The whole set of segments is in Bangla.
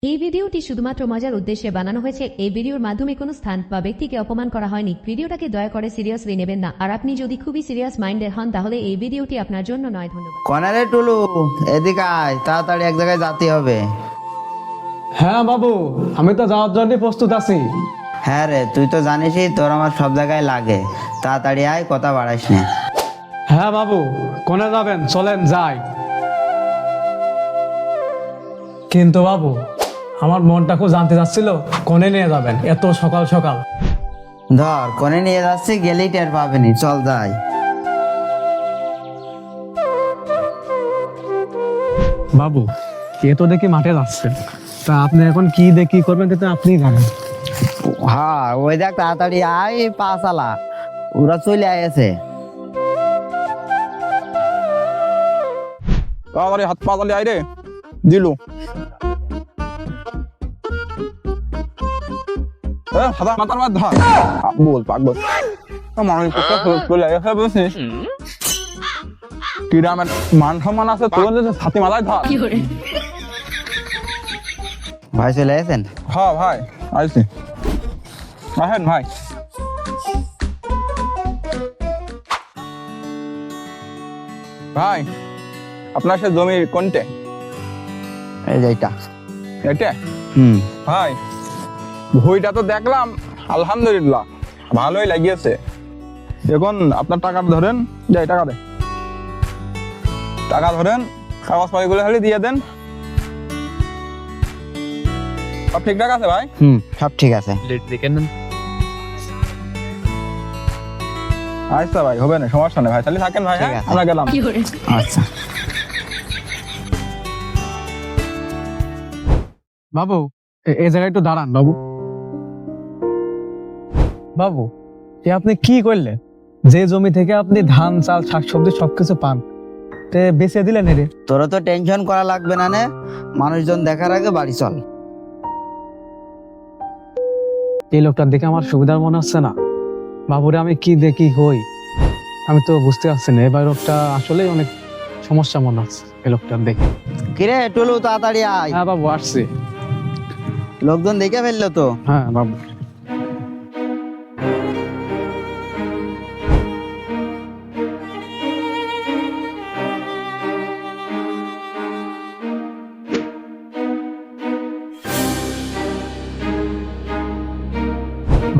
এই ভিডিওটি শুধুমাত্র মজার উদ্দেশ্যে বানানো হয়েছে। এই ভিডিওর মাধ্যমে কোনো স্থান বা ব্যক্তিকে অপমান করা হয়নি। ভিডিওটাকে দয়া করে সিরিয়াসলি নেবেন না। আর আপনি যদি খুবই সিরিয়াস মাইন্ডের হন তাহলে এই ভিডিওটি আপনার জন্য নয়। ধন্যবাদ। কনারে টুলু, এদিকে আয়, তাড়াতাড়ি এক জায়গায় যেতে হবে। হ্যাঁ বাবু, আমি তো যাওয়ার জন্য প্রস্তুত আছি। হ্যাঁ রে, তুই তো জানিসই তোর আমার সব জায়গায় লাগে। তাড়াতাড়ি আয়, কথা বাড়াইস না। হ্যাঁ বাবু, কোনে যাবেন? চলেন যাই। কিন্তু বাবু, আমার মনটা খুব জানতে চাচ্ছিল কোনে নিয়ে যাবেন এত সকাল সকাল। ধর, কোনে নিয়ে যাচ্ছি, গেলেই টের পাবেনি। চল যাই। বাবু, এ তো দেখি মাঠে যাচ্ছে, তা আপনি এখন কি দেখি করবেন সেটা আপনিই জানেন। হ্যাঁ, ওই দেখ, তাড়াতাড়ি আয়, পা চালা, ওরা চলে আয়েছে। তাড়াতাড়ি হাত পা চালিয়ে আয় রে দিলু। হাতা মাথার মাথা ধর। বল পাগল মানুষ চলে আসে বুঝছিস, গ্রামের মান সম্মান আছে তোর, ছাতি মাথায় ধর। ভাই চলে আয়েছেন? হ্যাঁ ভাই আসছি, আসেন ভাই। ভাই আপনার সে জমির কোনটে? এই যে এইটা। এটা? হুম। ভাই ভুইটা তো দেখলাম, আলহামদুলিল্লাহ ভালোই লাগিয়েছে। এখন আপনার টাকা ধরেন, যাই টাকা দে, টাকা ধরেন, কাগজপাতিগুলো খালি দিয়ে দেন। সব ঠিকঠাক আছে ভাই? হুম, সব ঠিক আছে। আচ্ছা ভাই, হবে না, সমস্যা নেই ভাই, তাহলে থাকেন ভাই। ঠিক হ্যাঁ আছে। আমরা গেলাম। আচ্ছা। বাবু, এই জায়গায় একটু দাঁড়ান বাবু। বাবু, এ আপনি কি করলেন? যে জমি থেকে আপনি ধান চাল শাকসবজি সবকিছু পান, তে বেচে দিলেন রে। তোরা তো টেনশন করা লাগবে না নে, মানুষজন দেখার আগে বাড়ি চল। এই লোকটার দেখে আমার সুবিধার মনে হচ্ছে না। বাবুরে আমি কি দেখি হই, আমি তো বুঝতে পারছি না। এবার লোকটা আসলেই অনেক সমস্যা মনে হচ্ছে এই লোকটার দেখে। কিরে টুলু, তাড়াতাড়ি আয়। হ্যাঁ বাবু, আসছি। লোকজন দেখে ফেললো তো। হ্যাঁ বাবু।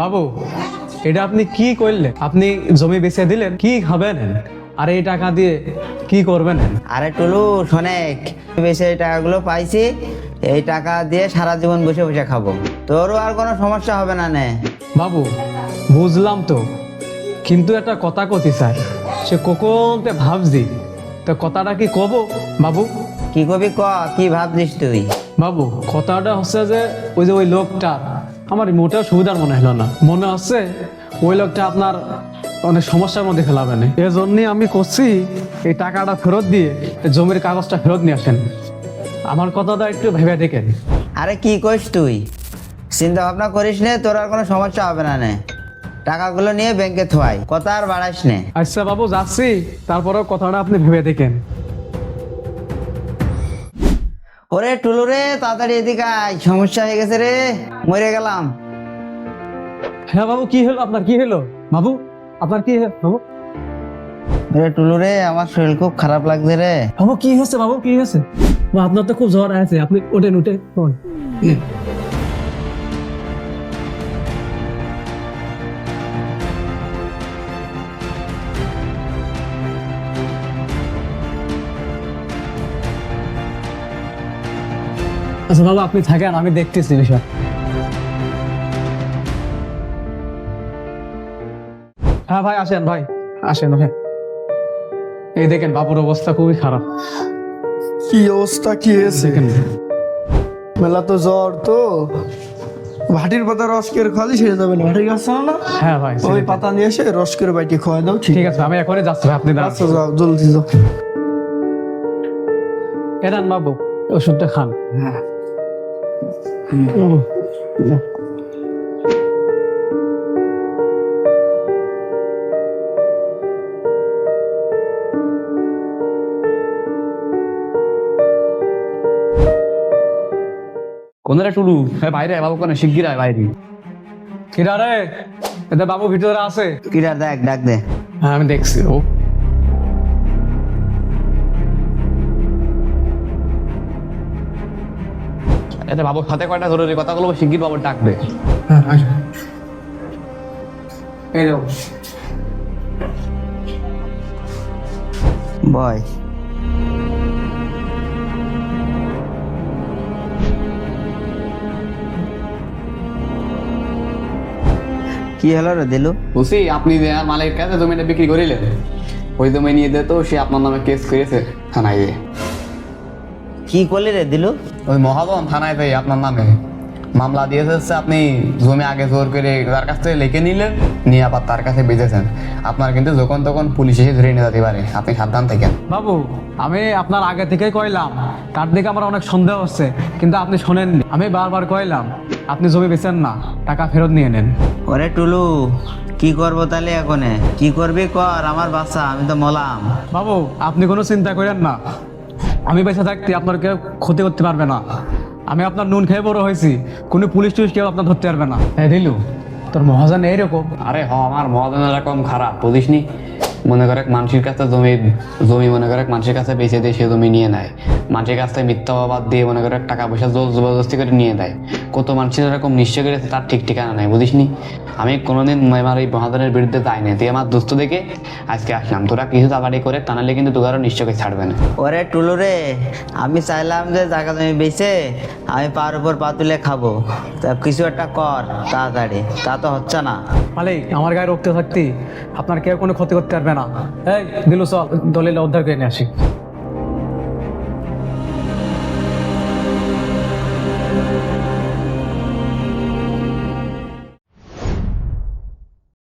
বাবু, এটা আপনি কি করলেন? আপনি জমি বেচে দিলেন, কি খাবেন আর এই টাকা দিয়ে কি করবেন? আরে টুলু শোনেক, বেশি এই টাকাগুলো পাইছি, এই টাকা দিয়ে সারা জীবন বসে বসে খাবো, তোরও আর কোনো সমস্যা হবে না নে। বাবু বুঝলাম তো, কিন্তু একটা কথা কতি চাই, সে কখনতে ভাবছি, তো কথাটা কি কব বাবু? কি কবি ক, কি ভাবছিস তুই? বাবু কথাটা হচ্ছে যে ওই লোকটা আমার মোটেও সুবিধার মনে হলো না। মনে হচ্ছে ওই লোকটা আপনার অনেক সমস্যার মধ্যে ফেলাবে না। এর জন্যই আমি করছি এই টাকাটা ফেরত দিয়ে জমির কাগজটা ফেরত নিয়ে আসেন। আমার কথাটা একটু ভেবে দেখেন। আরে কি কইস তুই? চিন্তা ভাবনা করিস নে, তোর আর কোনো সমস্যা হবে না নে। টাকাগুলো নিয়ে ব্যাংকে থোয়াই, কথা আর বাড়াইস নে। আচ্ছা বাবু, যাচ্ছি, তারপরেও কথাটা আপনি ভেবে দেখেন। ওরে টুলু রে, তাড়াতাড়ি এদিকে আয়, সমস্যা হয়ে গেছে রে, মরে গেলাম। হ্যাঁ বাবু, কি হলো আপনার? কি হলো বাবু? আপনার কি হলো বাবু? রে টুলু রে, আমার শরীর খুব খারাপ লাগছে রে। বাবু কি হয়েছে? বাবু কি হয়েছে? আপনার তো খুব জ্বর আছে, আপনি ওঠেন উঠে। আচ্ছা বাবা, আপনি থাকেন, আমি দেখতেছি বিষয়। হ্যাঁ ভাই, আসেন ভাই, আসেন ভাই। এই দেখেন বাবুর অবস্থা খুবই খারাপ। কি অবস্থা, কি হয়েছে? দেখেন, মেলা তো জ্বর তো, ভাটির পাতা রস করে খালি সেরে যাবে না। ভাটির গাছ ছিল না, হ্যাঁ ভাই, ওই পাতা নিয়ে এসে রস করে বাইটি খাওয়াই দাও। ঠিক আছে, আমি এখনই যাচ্ছি ভাই, আপনি দাঁড়ান। আচ্ছা যাও, জলদি যাও। এরান বাবু, ওষুধটা খান। হ্যাঁ। কোনটা টুলু বাইরে বাবু কোনে শিগগির আয় বাইরে। কিরা রে, এদের বাবু ভিতরে আছে। কিরা দেখ, ডাক দে। হ্যাঁ আমি দেখছি। ও এতে বাবুর সাথে কয়টা জরুরি কথা বলবো, শিগগির বাবুর ডাকবে। এই দেখো বয়। কি হলো রে দিলু? বুঝছি আপনি যে আর মালিকের কাছে জমিটা বিক্রি করিলেন, ওই জমি নিয়ে দিয়ে তো সে আপনার নামে কেস করেছে থানায় গিয়ে। কি করলি রে দিলু? ওই মহাজন থানায় যাই আপনার নামে মামলা দিয়েছে হচ্ছে আপনি জমি আগে জোর করে তার কাছ থেকে লিখে নিলেন, নিয়ে আবার তার কাছে বেঁচেছেন। আপনার কিন্তু যখন তখন পুলিশ এসে ধরে নিয়ে যেতে পারে, আপনি সাবধান থাকেন। বাবু, আমি আপনার আগে থেকেই কইলাম, তার দিকে আমার অনেক সন্দেহ হচ্ছে, কিন্তু আপনি শোনেননি। আমি বারবার কইলাম আপনি জমি বেচেন না, টাকা ফেরত নিয়ে নেন। ওরে টুলু, কি করবো তাহলে এখনে? কি করবি কর, আমার বাচ্চা, আমি তো মলাম। বাবু আপনি কোনো চিন্তা করেন না, আমি বেঁচে থাকতে আপনার কেউ ক্ষতি করতে পারবে না। আমি আপনার নুন খেয়ে বড় হয়েছি, কোনো পুলিশ টুলিশ কেউ আপনার ধরতে পারবে না। হ্যাঁ দিলু, তোর মহাজন এইরকম। আরে আমার মহাজন এরকম খারাপ বুঝিসনি, মনে করে মানুষের কাছে জমি মনে করে মানুষের কাছে বেঁচে দিয়ে সে জমি নিয়ে নেয়, মানুষের কাছে মিথ্যা অবাদ দিয়ে মনে করে টাকা পয়সা জবরদস্তি করে নিয়ে দেয়। কত মানুষের এরকম নিশ্চয় করেছে, তার ঠিক ঠিকানা নেই বুঝিসনি। আমি কোনোদিন আমার এই মহাজনের বিরুদ্ধে যাই না, তুই আমার দোস্ত দেখে আজকে আসলাম। তোরা কিছু তাড়াতাড়ি করে টানালে কিন্তু তোকে নিশ্চয়ই ছাড়বে না। ওরে টুলু রে, আমি চাইলাম যে জায়গা জমি বেচে আমি পার উপর পা তুলে খাবো, তা কিছু একটা কর তাড়াতাড়ি, তা তো হচ্ছে না। মালিক, আমার গায়ে রক্ত থাকতে আপনার কেউ কোনো ক্ষতি করতে পারবে না। এই দিলু, চল দলিল উদ্ধার করে নিয়ে আসি।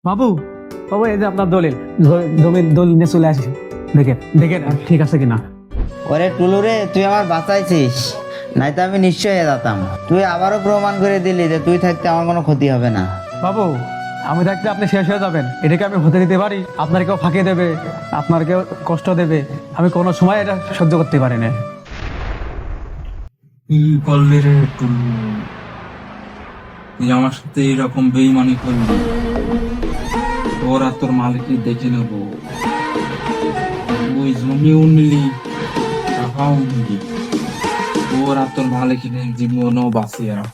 বাবু, বাবু এই যে আপনার দলিল, জমির দলিল নিয়ে চলে আসি। দেখেন দেখেন ঠিক আছে কিনা। ওরে টুলু রে, তুই আমার বাঁচাইছিস, নাই তো আমি নিশ্চয় হয়ে যেতাম। তুই আবারও প্রমাণ করে দিলি যে তুই থাকতে আমার কোনো ক্ষতি হবে না। বাবু, আমি থাকতে আপনি শেষ হয়ে যাবেন, এটাকে আমি হতে দিতে পারি? আপনার কেউ ফাঁকি দেবে, আপনার কেউ কষ্ট দেবে, আমি কোনো সময় এটা সহ্য করতে পারি না। কি করলি রে টুলু? তুই আমার সাথে এরকম বেইমানি করলি, তোর আর তোর মালিককে দেখে নেবো। তুই জমিও নিলি, টাকাও নিলি, তোর আর তোর মালিকের জীবনও বাঁচিয়ে রাখ।